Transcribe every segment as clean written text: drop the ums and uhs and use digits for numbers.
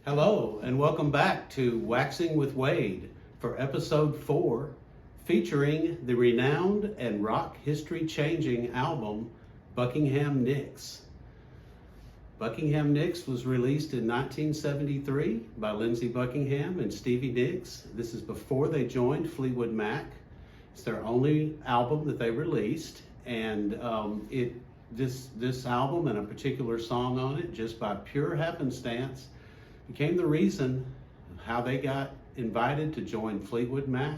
Hello, and welcome back to Waxing with Wade for episode 4, featuring the renowned and rock history-changing album, Buckingham Nicks. Buckingham Nicks was released in 1973 by Lindsey Buckingham and Stevie Nicks. This is before they joined Fleetwood Mac. It's their only album that they released, and this album and a particular song on it, just by pure happenstance, became the reason how they got invited to join Fleetwood Mac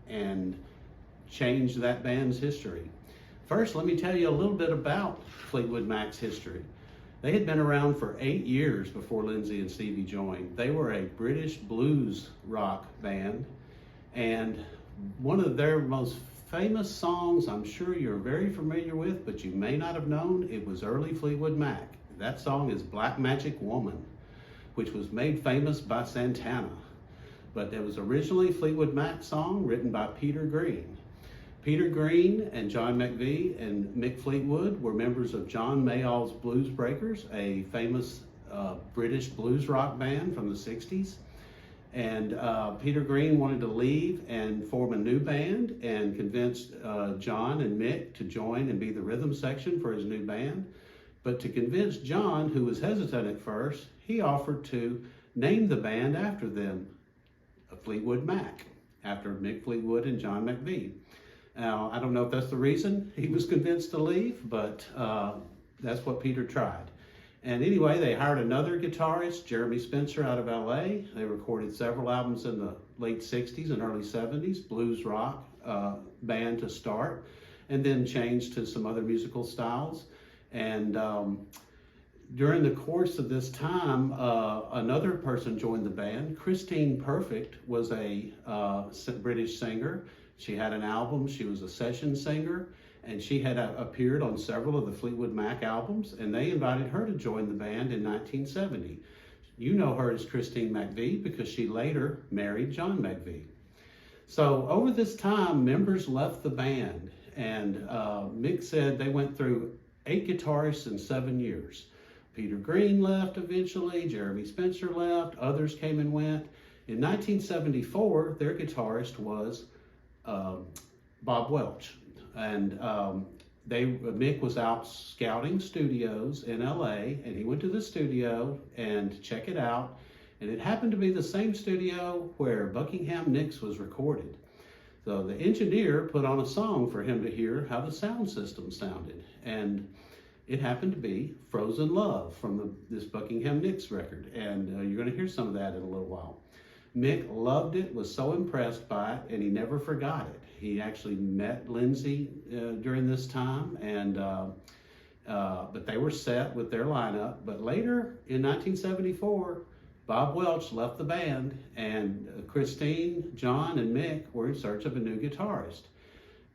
and change that band's history. First, let me tell you a little bit about Fleetwood Mac's history. They had been around for 8 years before Lindsey and Stevie joined. They were a British blues rock band, and one of their most famous songs, I'm sure you're very familiar with, but you may not have known, it was early Fleetwood Mac. That song is Black Magic Woman, which was made famous by Santana. But it was originally a Fleetwood Mac song written by Peter Green. Peter Green and John McVie and Mick Fleetwood were members of John Mayall's Blues Breakers, a famous British blues rock band from the 60s. And Peter Green wanted to leave and form a new band and convinced John and Mick to join and be the rhythm section for his new band. But to convince John, who was hesitant at first, he offered to name the band after them, Fleetwood Mac, after Mick Fleetwood and John McVie. Now, I don't know if that's the reason he was convinced to leave, but that's what Peter tried. And anyway, they hired another guitarist, Jeremy Spencer, out of LA. They recorded several albums in the late 60s and early 70s, blues rock band to start, and then changed to some other musical styles. And during the course of this time, another person joined the band. Christine Perfect was a British singer. She had an album. She was a session singer, and she had appeared on several of the Fleetwood Mac albums, and they invited her to join the band in 1970. You know her as Christine McVie because she later married John McVie. So over this time, members left the band, and Mick said they went through 8 guitarists in 7 years. Peter Green left eventually, Jeremy Spencer left, others came and went. In 1974, their guitarist was Bob Welch. And Mick was out scouting studios in LA, and he went to the studio and check it out. And it happened to be the same studio where Buckingham Nicks was recorded. So the engineer put on a song for him to hear how the sound system sounded. And it happened to be Frozen Love from this Buckingham Nicks record. And you're going to hear some of that in a little while. Mick loved it, was so impressed by it, and he never forgot it. He actually met Lindsey during this time, and but they were set with their lineup. But later, in 1974, Bob Welch left the band, and Christine, John, and Mick were in search of a new guitarist.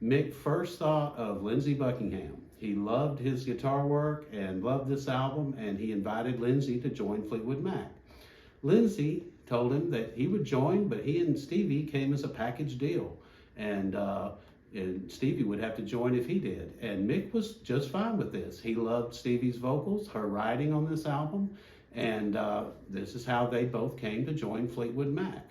Mick first thought of Lindsey Buckingham. He loved his guitar work and loved this album, and he invited Lindsey to join Fleetwood Mac. Lindsey told him that he would join, but he and Stevie came as a package deal, and Stevie would have to join if he did. And Mick was just fine with this. He loved Stevie's vocals, her writing on this album, and this is how they both came to join Fleetwood Mac.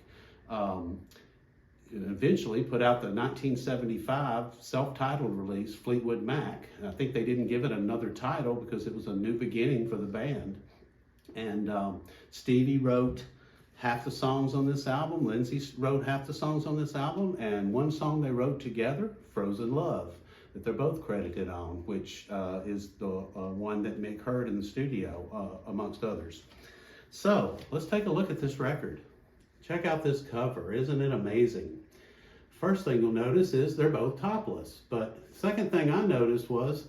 Eventually put out the 1975 self-titled release, Fleetwood Mac. I think they didn't give it another title because it was a new beginning for the band. And Stevie wrote half the songs on this album, Lindsey wrote half the songs on this album, and one song they wrote together, Frozen Love, that they're both credited on, which is the one that Mick heard in the studio, amongst others. So let's take a look at this record. Check out this cover, isn't it amazing? First thing you'll notice is they're both topless, but second thing I noticed was,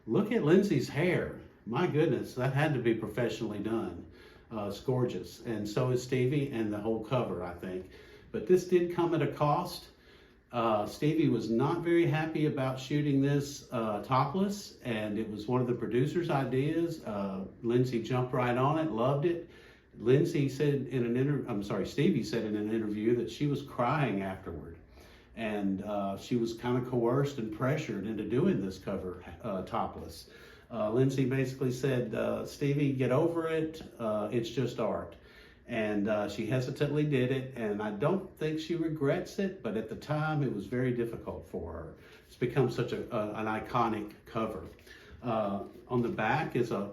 look at Lindsey's hair. My goodness, that had to be professionally done. It's gorgeous, and so is Stevie and the whole cover, I think. But this did come at a cost. Stevie was not very happy about shooting this topless, and it was one of the producer's ideas. Lindsey jumped right on it, loved it. Stevie said in an interview that she was crying afterward, and she was kind of coerced and pressured into doing this cover topless. Lindsey basically said, Stevie, get over it, it's just art. And she hesitantly did it, and I don't think she regrets it, but at the time it was very difficult for her. It's become such an iconic cover. On the back is a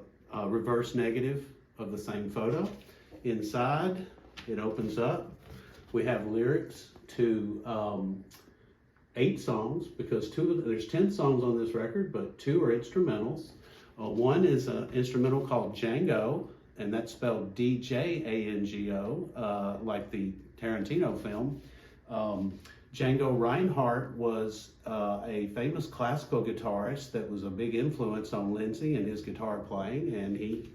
reverse negative of the same photo. Inside, it opens up. We have lyrics to 8 songs, because there's 10 songs on this record, but 2 are instrumentals. One is an instrumental called Django, and that's spelled D-J-A-N-G-O, like the Tarantino film. Django Reinhardt was a famous classical guitarist that was a big influence on Lindsay and his guitar playing, and he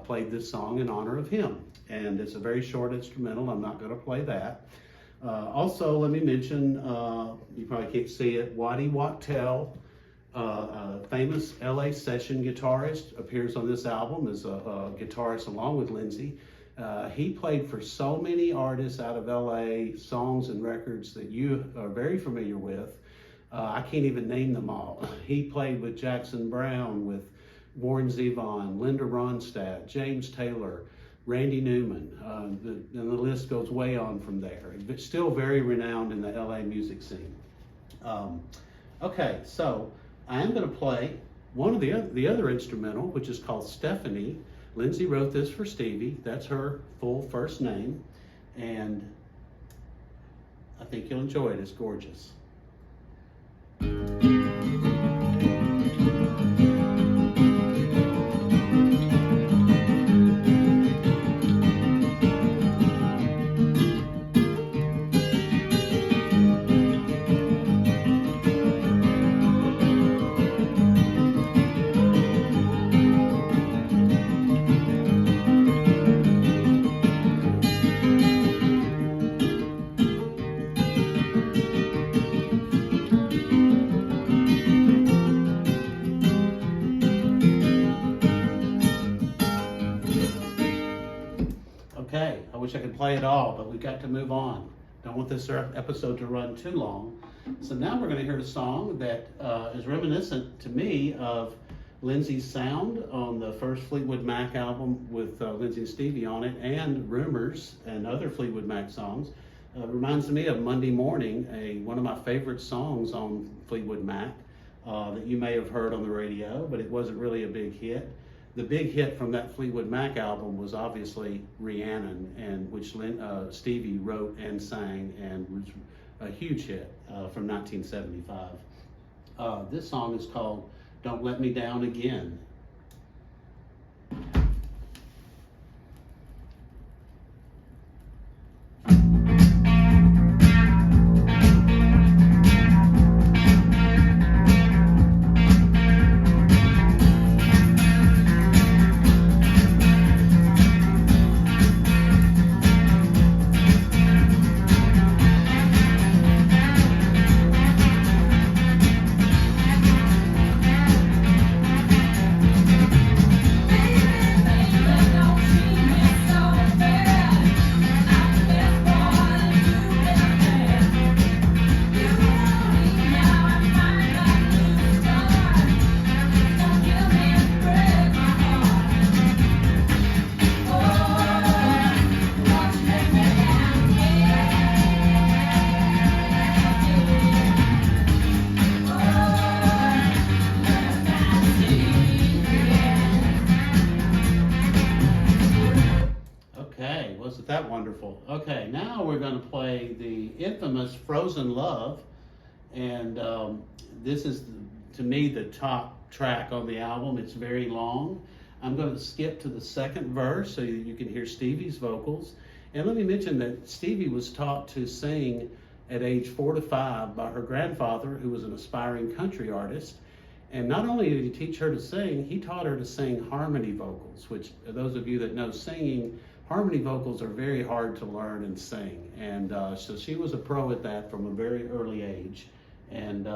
played this song in honor of him. And it's a very short instrumental. I'm not going to play that. Also, let me mention, you probably can't see it, Waddy Wachtel, a famous LA session guitarist, appears on this album as a guitarist along with Lindsay. He played for so many artists out of LA, songs and records that you are very familiar with. I can't even name them all. He played with Jackson Browne, with Warren Zevon, Linda Ronstadt, James Taylor, Randy Newman, and the list goes way on from there. But still very renowned in the LA music scene. Okay, so I am going to play one of the other instrumental, which is called Stephanie. Lindsay wrote this for Stevie. That's her full first name, and I think you'll enjoy it. It's gorgeous. Okay, I wish I could play it all, but we've got to move on. Don't want this episode to run too long. So now we're going to hear a song that is reminiscent to me of Lindsay's sound on the first Fleetwood Mac album with Lindsay and Stevie on it, and Rumors and other Fleetwood Mac songs. Reminds me of Monday Morning, one of my favorite songs on Fleetwood Mac that you may have heard on the radio, but it wasn't really a big hit. The big hit from that Fleetwood Mac album was obviously Rhiannon, and which Stevie wrote and sang, and was a huge hit from 1975. This song is called Don't Let Me Down Again. Wasn't that wonderful? Okay, now we're going to play the infamous Frozen Love, and this is, to me, the top track on the album. It's very long. I'm going to skip to the second verse so you can hear Stevie's vocals. And let me mention that Stevie was taught to sing at age 4 to 5 by her grandfather, who was an aspiring country artist. And not only did he teach her to sing, he taught her to sing harmony vocals, which, those of you that know singing, harmony vocals are very hard to learn and sing. And so she was a pro at that from a very early age. And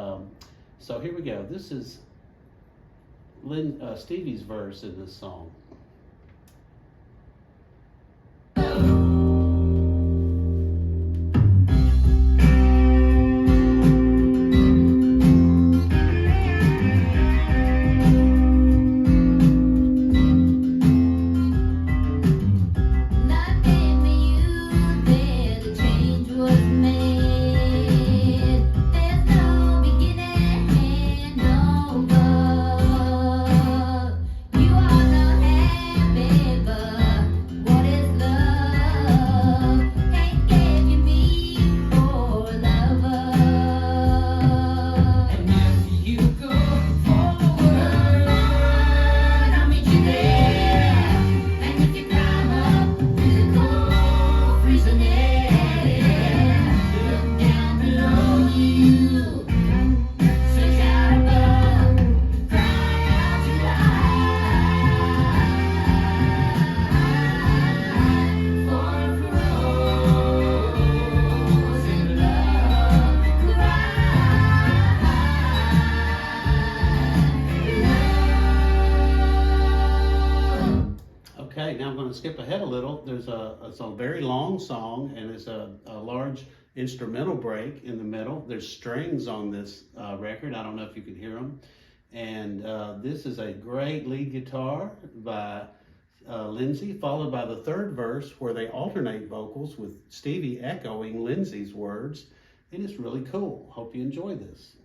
so here we go. This is Stevie's verse in this song. Nothing skip ahead a little. It's a very long song, and it's a large instrumental break in the middle. There's strings on this record. I don't know if you can hear them. And this is a great lead guitar by Lindsey, followed by the third verse where they alternate vocals with Stevie echoing Lindsey's words. And it's really cool. Hope you enjoy this.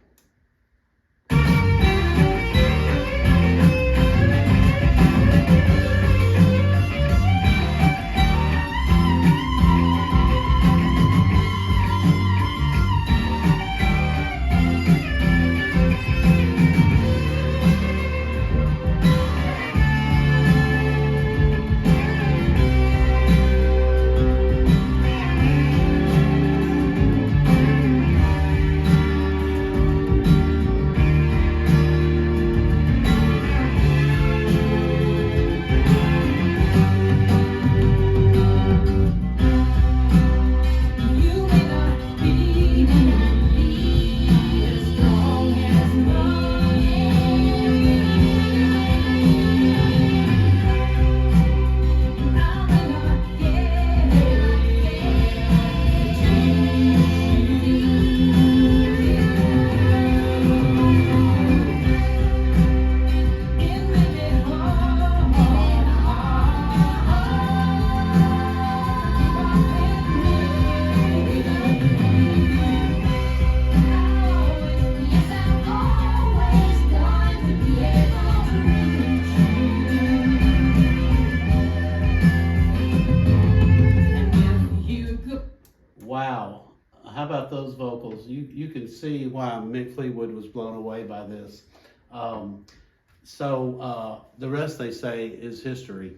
Wow, how about those vocals? You can see why Mick Fleetwood was blown away by this. The rest, they say, is history.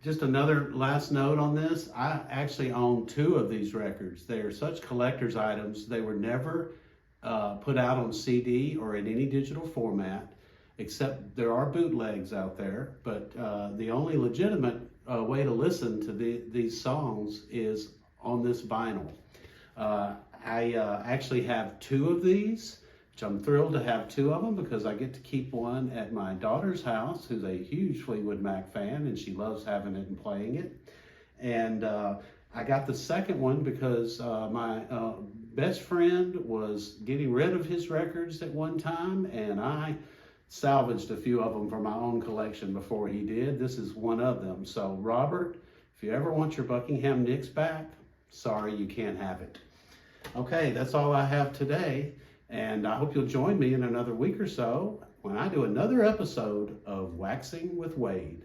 Just another last note on this. I actually own 2 of these records. They are such collector's items. They were never put out on CD or in any digital format, except there are bootlegs out there. But the only legitimate way to listen to these songs is on this vinyl. I actually have 2 of these, which I'm thrilled to have 2 of them because I get to keep one at my daughter's house, who's a huge Fleetwood Mac fan, and she loves having it and playing it. And I got the second one because my best friend was getting rid of his records at one time, and I salvaged a few of them for my own collection before he did. This is one of them. So Robert, if you ever want your Buckingham Nicks back, sorry, you can't have it. Okay, that's all I have today, and I hope you'll join me in another week or so when I do another episode of Waxing with Wade.